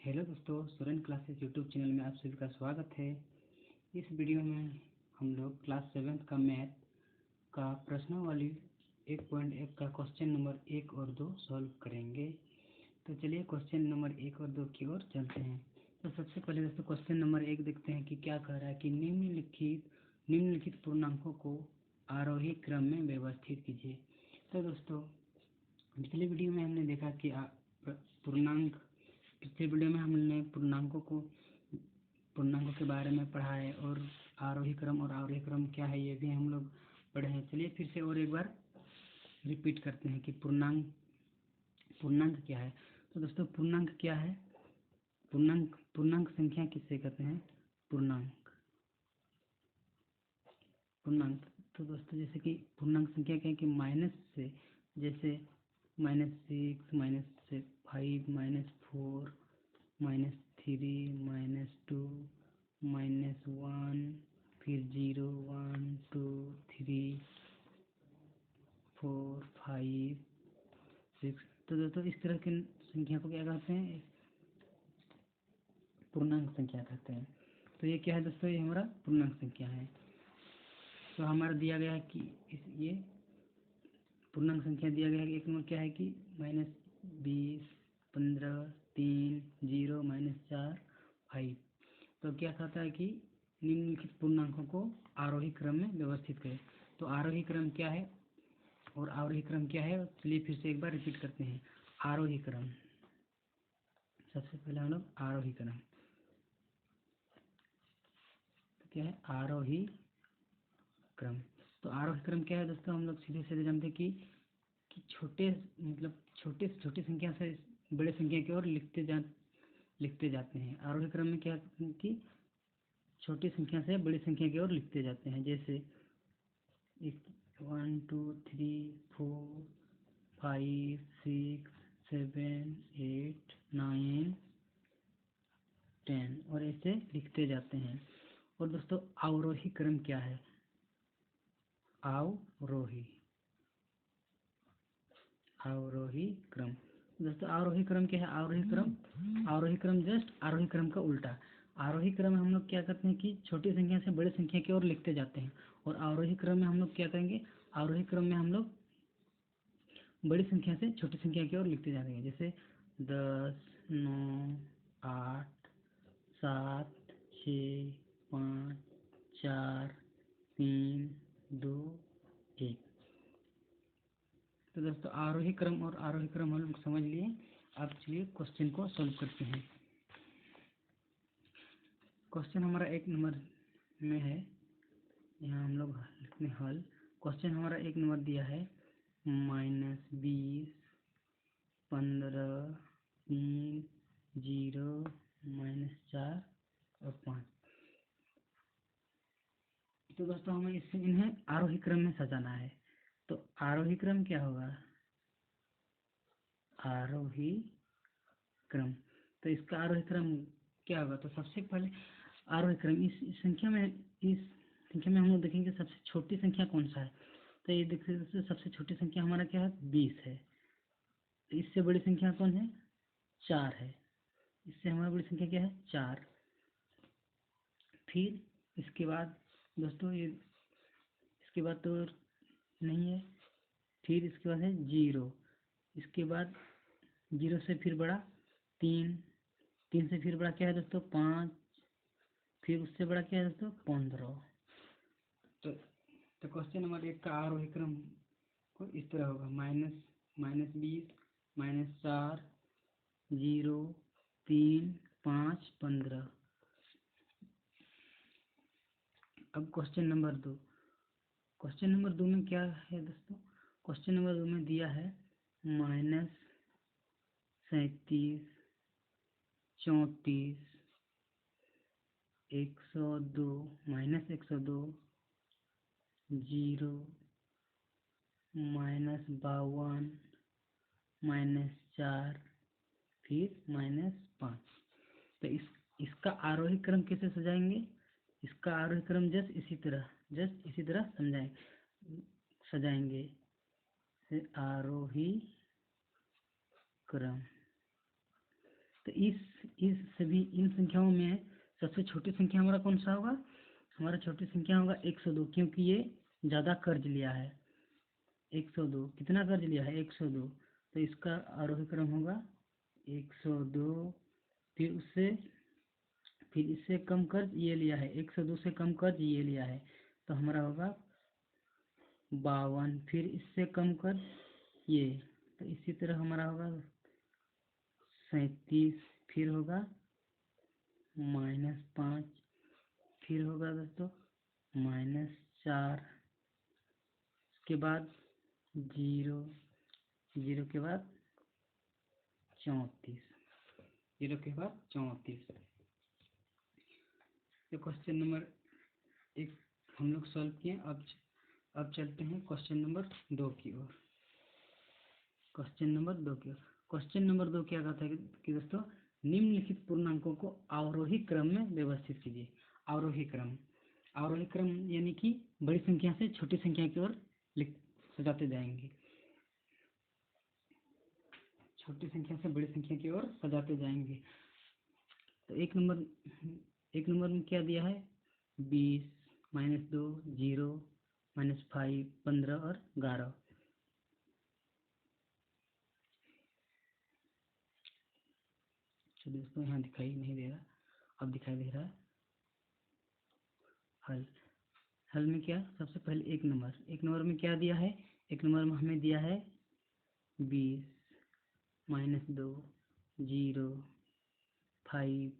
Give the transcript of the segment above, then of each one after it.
Hello दोस्तों, Suren classes YouTube channel में आप सभी का स्वागत है। इस वीडियो में हम लोग क्लास 7 का मैथ का प्रश्नावली 1.1 का क्वेश्चन नंबर 1 और 2 सॉल्व करेंगे। तो चलिए क्वेश्चन नंबर 1 और 2 की ओर चलते हैं। तो सबसे पहले दोस्तों क्वेश्चन नंबर 1 देखते हैं कि क्या कह रहा है कि निम्नलिखित पूर्णांकों को आरोही क्रम में व्यवस्थित कीजिए। तो दोस्तों पिछले वीडियो में हमने देखा कि पिछले वीडियो में हमने पूर्णांकों के बारे में पढ़ा है और आरोही क्रम और अवरोही क्रम क्या है ये भी हम लोग पढ़े हैं। चलिए फिर से और एक बार रिपीट करते हैं कि पूर्णांक क्या है। तो दोस्तों पूर्णांक क्या है? पूर्णांक संख्या किससे कहते हैं? पूर्णांक। तो दोस्तों जैसे कि पूर्णांक संख्या क्या है कि माइनस से, जैसे -6, -5, -4, -3, -2, -1, फिर 0, 1, 2, 3, 4, 5, 6। तो दोस्तों इस तरह की संख्या को क्या कहते हैं? पूर्णांक संख्या कहते हैं। तो ये क्या है दोस्तों? ये हमारा पूर्णांक संख्या है। तो हमारा दिया गया है कि ये पूर्णांक संख्या दिया गया है कि एक नंबर क्या है कि -20, 15, 3, 0, -4, 5। तो क्या कहता है कि निम्नलिखित पूर्णांकों को आरोही क्रम में व्यवस्थित करें। तो आरोही क्रम क्या है और अवरोही क्रम क्या है? चलिए फिर से एक बार रिपीट करते हैं। आरोही क्रम, सबसे पहले हम लोग आरोही क्रम। तो क्या है? आरोही क्रम। तो आरोही क्रम क्या है दोस्तों? हम लोग सीधे सीधे जानते हैं कि छोटे से छोटी संख्या से बड़े संख्या की ओर लिखते जाते हैं। आरोही क्रम में क्या कि छोटी संख्या से बड़ी संख्या की ओर लिखते जाते हैं। जैसे 1, 2, 3, 4, 5, 6, 7, 8, 9, 10 और ऐसे लिखते जाते हैं। और दोस्तों अवरोही क्रम क्या है? अवरोही क्रम। दोस्तों आरोही क्रम क्या है? आरोही क्रम जस्ट आरोही क्रम का उल्टा। आरोही क्रम में हम लोग क्या करते हैं कि छोटी संख्या से बड़ी संख्या की ओर लिखते जाते हैं, और अवरोही क्रम में हम लोग क्या करेंगे? आरोही क्रम में हम लोग बड़ी संख्या से छोटी संख्या की ओर लिखते जाएंगे। जैसे 10, 9, 8, 7, 6, 5, 4, 3, 2, 1। तो दोस्तों आरोही क्रम और आरोही क्रम हम लोग समझ लिए। अब चलिए क्वेश्चन को सॉल्व करते हैं। क्वेश्चन हमारा 1 नंबर में है। यहाँ हम लोग लिखते हैं हल। क्वेश्चन हमारा 1 नंबर दिया है -20, 15, 3, 0, -4 और 5। तो दोस्तों हमें इन्हें आरोही क्रम में सजाना है। तो आरोही क्रम क्या होगा? आरोही क्रम। तो इसका आरोही क्रम क्या होगा? तो सबसे पहले आरोही क्रम इस संख्या में हम लोग देखेंगे सबसे छोटी संख्या कौन सा है। तो ये देखिए सबसे छोटी संख्या हमारा क्या है? 20 है। तो इससे बड़ी संख्या कौन है? 4 है। इससे हमारा बड़ी संख्या क्या है? 4। फिर इसके बाद दोस्तों ये इसके बाद तो नहीं है। फिर इसके बाद है 0। इसके बाद 0 से फिर बड़ा 3। 3 से फिर बड़ा क्या है दोस्तों? 5। फिर उससे बड़ा क्या है दोस्तों? 15। तो क्वेश्चन नंबर 1 का आरोही क्रम को इस तरह होगा: -20, -4, 0, 3, 5, 15। अब क्वेश्चन नंबर 2। क्वेश्चन नंबर 2 में क्या है दोस्तों? क्वेश्चन नंबर 2 में दिया है -37, 34, 102, -102, 0, -52, -4, फिर -5। तो इसका आरोही क्रम कैसे सजाएंगे? इसका आरोही क्रम जस्ट इसी तरह सजाएंगे। आरोही क्रम। तो इस सभी इन संख्याओं में सबसे छोटी संख्या हमारा कौन सा होगा? हमारा छोटी संख्या होगा 102, क्योंकि ये ज़्यादा कर्ज लिया है। 102 कितना कर्ज लिया है? 102। तो इसका आरोही क्रम होगा 102। फिर इससे कम कर्ज ये लिया है, 102 से कम कर्ज ये लिया है, तो हमारा होगा 52। फिर इससे कम कर्ज ये, तो इसी तरह हमारा होगा 37। फिर होगा -5। फिर होगा दोस्तों -4। उसके बाद 0, 0 के बाद 34, 0 के बाद 34। तो क्वेश्चन नंबर 1 हम लोग सॉल्व किए। अब चलते हैं क्वेश्चन नंबर 2 की ओर। क्वेश्चन नंबर 2 की ओर। क्वेश्चन नंबर 2 क्या कहता है कि दोस्तों, निम्नलिखित पूर्णांकों को आरोही क्रम में व्यवस्थित कीजिए। आरोही क्रम यानी कि बड़ी संख्या से छोटी संख्या की ओर सजाते जाएंगे। छोटी संख्या से बड़ी संख्या की ओर सजाते जाएंगे। तो एक नंबर में क्या दिया है? 20, -2, 0, -5, 15 और 11। दोस्तों यहाँ दिखाई नहीं दे रहा, अब दिखाई दे रहा है। हल में क्या? सबसे पहले एक नंबर में क्या दिया है? एक नंबर में हमें दिया है 20, -2, 0, 5,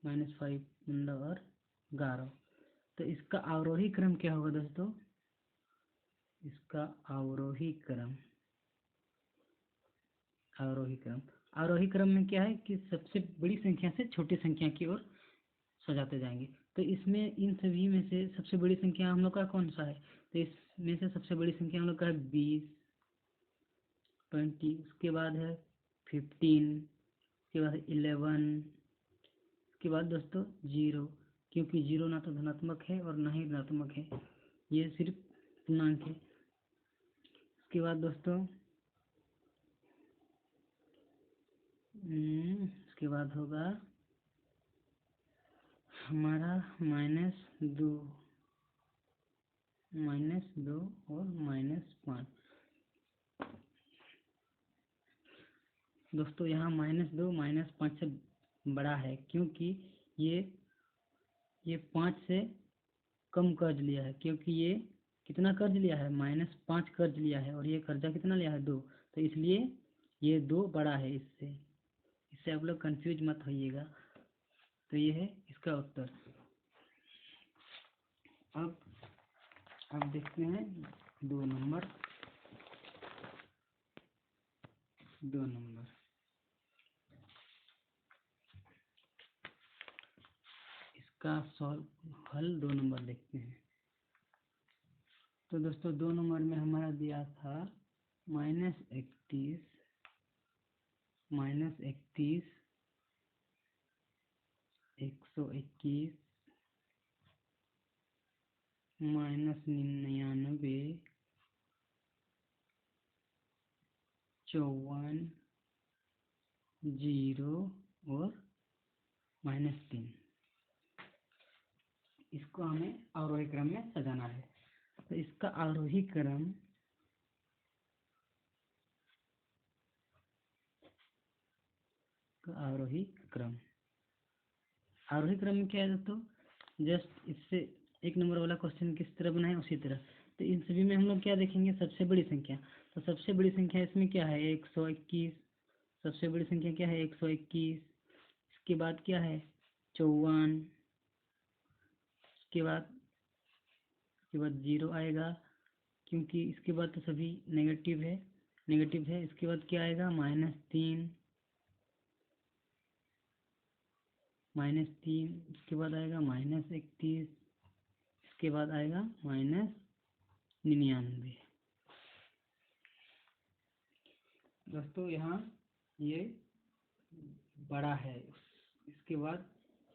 -5, 15 और 11। तो इसका आरोही क्रम क्या होगा दोस्तों? इसका आरोही क्रम में क्या है कि सबसे बड़ी संख्या से छोटी संख्या की ओर सजाते जाएंगे। तो इसमें इन सभी में से सबसे बड़ी संख्या हम लोग का कौन सा है? तो इसमें से सबसे बड़ी संख्या हम लोग का है 20, 20। उसके बाद है 15, उसके बाद है 11, उसके बाद दोस्तों 0, क्योंकि 0 ना तो धनात्मक है और ना ही ऋणात्मक है, ये सिर्फ पूर्णांक है। उसके बाद दोस्तों उसके बाद होगा हमारा -2 और -5। दोस्तों यहाँ -2 -5 से बड़ा है, क्योंकि ये 5 से कम कर्ज लिया है, क्योंकि ये कितना कर्ज लिया है? -5 कर्ज लिया है, और ये कर्जा कितना लिया है? 2। तो इसलिए ये 2 बड़ा है इससे आप लोग कंफ्यूज मत होइएगा। तो ये है इसका उत्तर। अब देखते हैं 2 नंबर। इसका हल 2 नंबर देखते हैं। तो दोस्तों 2 नंबर में हमारा दिया था -31, -121, -99, 54, 0 और -3। इसको हमें आरोही क्रम में सजाना है। तो इसका आरोही क्रम में क्या है दोस्तों? जस्ट इससे एक नंबर वाला क्वेश्चन किस तरह बनाए उसी तरह। तो इन सभी में हम लोग क्या देखेंगे? सबसे बड़ी संख्या। तो सबसे बड़ी संख्या इसमें क्या है? 121। सबसे बड़ी संख्या क्या है? 121। इसके बाद क्या है? 54। इसके बाद 0 आएगा, क्योंकि इसके बाद तो सभी नेगेटिव है। इसके बाद क्या आएगा? -3, इसके बाद आएगा -31, इसके बाद आएगा -99। दोस्तों यहाँ ये बड़ा है, इसके बाद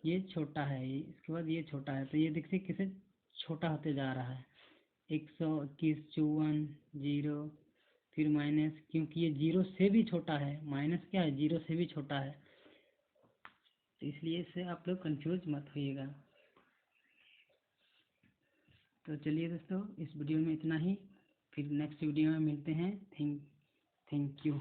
ये छोटा है, इसके बाद ये छोटा है। तो ये देखिए कैसे छोटा होते जा रहा है। 121, 54, 0, फिर माइनस, क्योंकि ये 0 से भी छोटा है, माइनस क्या है, 0 से भी छोटा है, तो इसलिए इससे आप लोग कंफ्यूज मत होइएगा। तो चलिए दोस्तों, इस वीडियो में इतना ही, फिर नेक्स्ट वीडियो में मिलते हैं। Thank you.